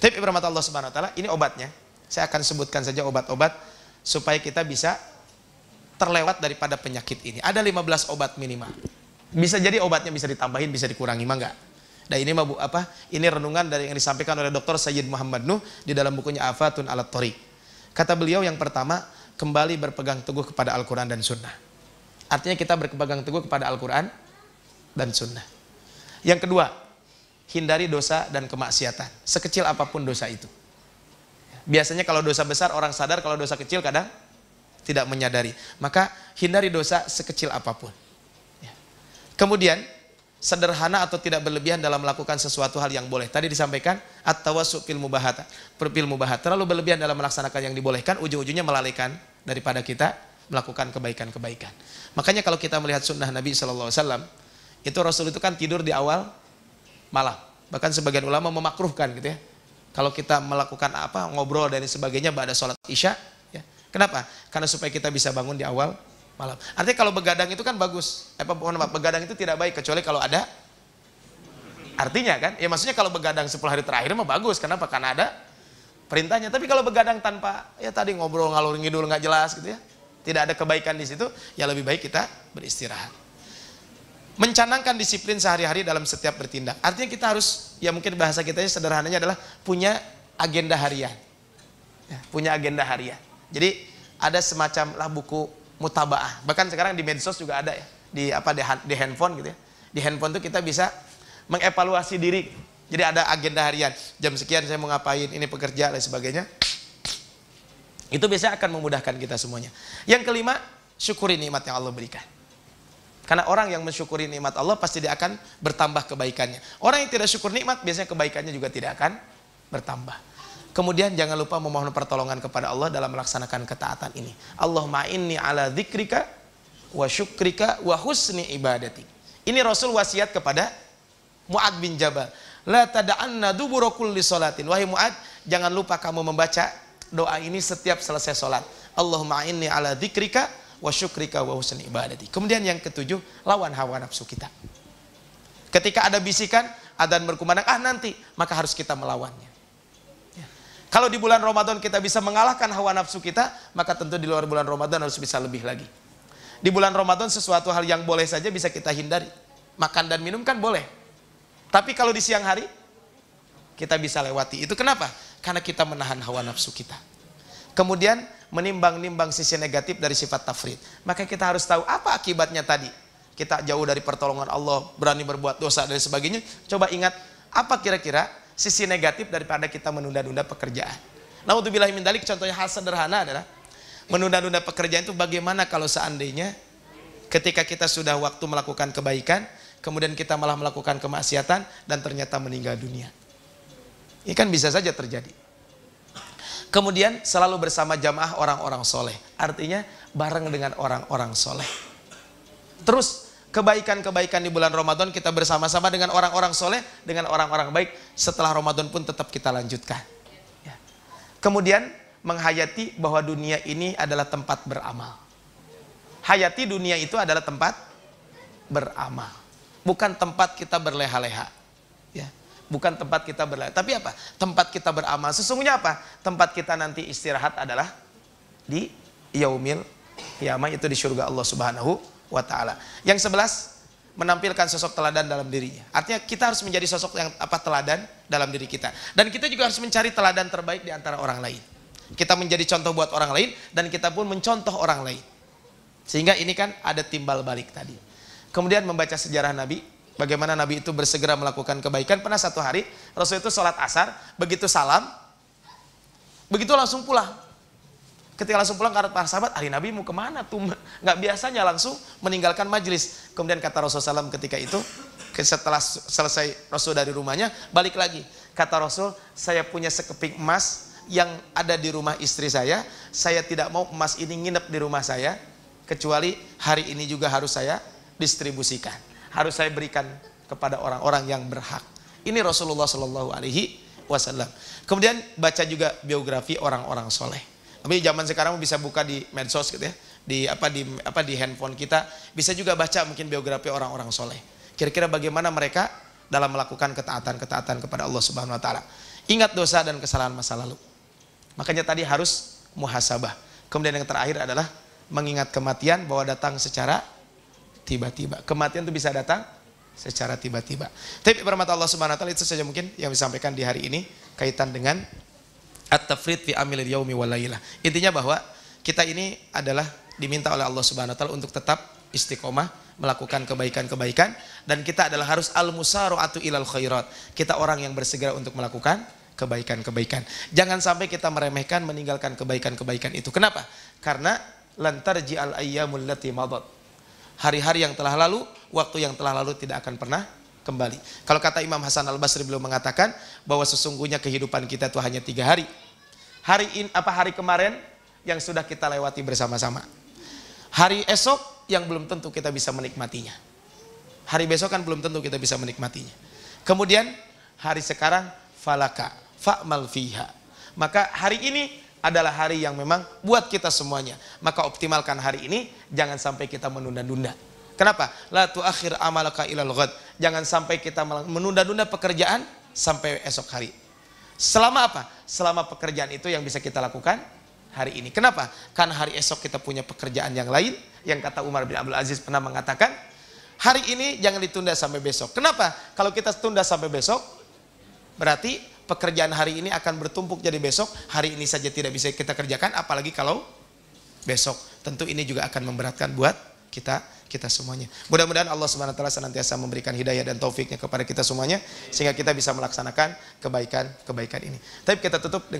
Tapi rahmat Allah Subhanahu wa taala, ini obatnya. Saya akan sebutkan saja obat-obat supaya kita bisa terlewat daripada penyakit ini. Ada 15 obat minimal. Bisa jadi obatnya bisa ditambahin, bisa dikurangi, mah enggak. Dan ini mah ini renungan dari yang disampaikan oleh Dr. Sayyid Muhammad Nuh di dalam bukunya Afatun Alat Thoriq. Kata beliau yang pertama, kembali berpegang teguh kepada Al-Quran dan Sunnah. Artinya kita berpegang teguh kepada Al-Quran dan Sunnah. Yang kedua, hindari dosa dan kemaksiatan, sekecil apapun dosa itu. Biasanya kalau dosa besar orang sadar, kalau dosa kecil kadang tidak menyadari. Maka hindari dosa sekecil apapun. Kemudian sederhana atau tidak berlebihan dalam melakukan sesuatu hal yang boleh. Tadi disampaikan at-tawassu' fil mubahat. Terlalu berlebihan dalam melaksanakan yang dibolehkan, ujung-ujungnya melalaikan daripada kita melakukan kebaikan-kebaikan. Makanya kalau kita melihat sunnah Nabi SAW, itu Rasul itu kan tidur di awal malam. Bahkan sebagian ulama memakruhkan gitu ya. Kalau kita melakukan ngobrol dan sebagainya pada sholat isya, ya. Kenapa? Karena supaya kita bisa bangun di awal malam. Artinya kalau begadang itu kan bagus. Begadang itu tidak baik kecuali kalau ada artinya kan. Ya maksudnya kalau begadang 10 hari terakhir mah bagus. Kenapa? Karena ada perintahnya. Tapi kalau begadang tanpa ya tadi ngobrol ngalur ngidul nggak jelas gitu ya, tidak ada kebaikan di situ, ya lebih baik kita beristirahat. Mencanangkan disiplin sehari-hari dalam setiap bertindak. Artinya kita harus, ya mungkin bahasa kita sederhananya adalah punya agenda harian. Ya, punya agenda harian. Jadi ada semacam lah buku mutabaah. Bahkan sekarang di medsos juga ada ya, di handphone gitu ya. Di handphone tuh kita bisa mengevaluasi diri. Jadi ada agenda harian. Jam sekian saya mau ngapain, ini pekerja dan sebagainya. Itu biasanya akan memudahkan kita semuanya. Yang kelima, syukuri nikmat yang Allah berikan. Karena orang yang mensyukuri nikmat Allah pasti dia akan bertambah kebaikannya. Orang yang tidak syukur nikmat biasanya kebaikannya juga tidak akan bertambah. Kemudian jangan lupa memohon pertolongan kepada Allah dalam melaksanakan ketaatan ini. Allahumma inni ala dzikrika wa syukrika wa husni ibadati. Ini Rasul wasiat kepada Mu'ad bin Jabal. La tada'anna dubura kulli sholatin. Wahai Mu'ad, jangan lupa kamu membaca doa ini setiap selesai sholat. Allahumma inni ala dzikrika wa syukrika wa husni ibadati. Kemudian yang ketujuh, lawan hawa nafsu kita. Ketika ada bisikan, adzan berkumandang, nanti, maka harus kita melawannya. Ya. Kalau di bulan Ramadan kita bisa mengalahkan hawa nafsu kita, maka tentu di luar bulan Ramadan harus bisa lebih lagi. Di bulan Ramadan sesuatu hal yang boleh saja bisa kita hindari. Makan dan minum kan boleh. Tapi kalau di siang hari, kita bisa lewati. Itu kenapa? Karena kita menahan hawa nafsu kita. Kemudian menimbang-nimbang sisi negatif dari sifat tafrid. Maka kita harus tahu apa akibatnya tadi. Kita jauh dari pertolongan Allah, berani berbuat dosa dan sebagainya. Coba ingat apa kira-kira sisi negatif daripada kita menunda-nunda pekerjaan. Naudzubillah min dzalik, contohnya hal sederhana adalah menunda-nunda pekerjaan itu bagaimana kalau seandainya ketika kita sudah waktu melakukan kebaikan, kemudian kita malah melakukan kemaksiatan dan ternyata meninggal dunia. Ini kan bisa saja terjadi. Kemudian selalu bersama jamaah orang-orang soleh. Artinya bareng dengan orang-orang soleh. Terus kebaikan-kebaikan di bulan Ramadan kita bersama-sama dengan orang-orang soleh, dengan orang-orang baik. Setelah Ramadan pun tetap kita lanjutkan. Ya. Kemudian menghayati bahwa dunia ini adalah tempat beramal. Hayati dunia itu adalah tempat beramal. Bukan tempat kita berleha-leha. Ya. Bukan tempat kita berleha. Tapi apa? Tempat kita beramal. Sesungguhnya apa? Tempat kita nanti istirahat adalah di yaumil qiyamah, itu di surga Allah Subhanahu wa taala. Yang 11, menampilkan sosok teladan dalam dirinya. Artinya kita harus menjadi sosok yang teladan dalam diri kita. Dan kita juga harus mencari teladan terbaik di antara orang lain. Kita menjadi contoh buat orang lain dan kita pun mencontoh orang lain. Sehingga ini kan ada timbal balik tadi. Kemudian membaca sejarah Nabi. Bagaimana Nabi itu bersegera melakukan kebaikan. Pernah satu hari Rasul itu sholat asar, begitu salam, begitu langsung pulang. Ketika langsung pulang kata para sahabat, hari Nabi mau kemana tuh? Nggak biasanya langsung meninggalkan majlis. Kemudian kata Rasulullah SAW ketika itu, setelah selesai Rasul dari rumahnya, balik lagi. Kata Rasul, saya punya sekeping emas yang ada di rumah istri saya tidak mau emas ini nginep di rumah saya, kecuali hari ini juga harus saya distribusikan. Harus saya berikan kepada orang-orang yang berhak. Ini Rasulullah SAW. Kemudian baca juga biografi orang-orang soleh. Tapi zaman sekarang bisa buka di medsos gitu ya, di handphone kita bisa juga baca mungkin biografi orang-orang soleh. Kira-kira bagaimana mereka dalam melakukan ketaatan-ketaatan kepada Allah Subhanahu Wa Taala. Ingat dosa dan kesalahan masa lalu. Makanya tadi harus muhasabah. Kemudian yang terakhir adalah mengingat kematian bahwa datang secara tiba-tiba. Kematian itu bisa datang secara tiba-tiba. Tapi bermata Allah Subhanahu wa taala, itu saja mungkin yang disampaikan di hari ini kaitan dengan at-tafrid fi amilil yaumi wal lailah. Intinya bahwa kita ini adalah diminta oleh Allah Subhanahu wa taala untuk tetap istiqomah melakukan kebaikan-kebaikan, dan kita adalah harus al-musara'atu ilal khairat. Kita orang yang bersegera untuk melakukan kebaikan-kebaikan. Jangan sampai kita meremehkan, meninggalkan kebaikan-kebaikan itu. Kenapa? Karena lan tarji'al ayyamul lati madat. Hari-hari yang telah lalu, waktu yang telah lalu tidak akan pernah kembali. Kalau kata Imam Hasan Al-Basri, beliau mengatakan bahwa sesungguhnya kehidupan kita itu hanya 3 hari. Hari kemarin yang sudah kita lewati bersama-sama. Hari esok yang belum tentu kita bisa menikmatinya. Hari besok kan belum tentu kita bisa menikmatinya. Kemudian hari sekarang falaka fa'mal fiha. Maka hari ini adalah hari yang memang buat kita semuanya. Maka optimalkan hari ini, jangan sampai kita menunda-nunda. Kenapa? La tuakhir amalaka ilal ghad. Jangan sampai kita menunda-nunda pekerjaan sampai esok hari. Selama apa? Selama pekerjaan itu yang bisa kita lakukan hari ini. Kenapa? Karena hari esok kita punya pekerjaan yang lain, yang kata Umar bin Abdul Aziz pernah mengatakan, hari ini jangan ditunda sampai besok. Kenapa? Kalau kita tunda sampai besok, berarti pekerjaan hari ini akan bertumpuk jadi besok. Hari ini saja tidak bisa kita kerjakan, apalagi kalau besok. Tentu ini juga akan memberatkan buat kita semuanya. Mudah-mudahan Allah Subhanahu wa taala senantiasa memberikan hidayah dan taufiknya kepada kita semuanya, sehingga kita bisa melaksanakan kebaikan-kebaikan ini. Tapi kita tutup dengan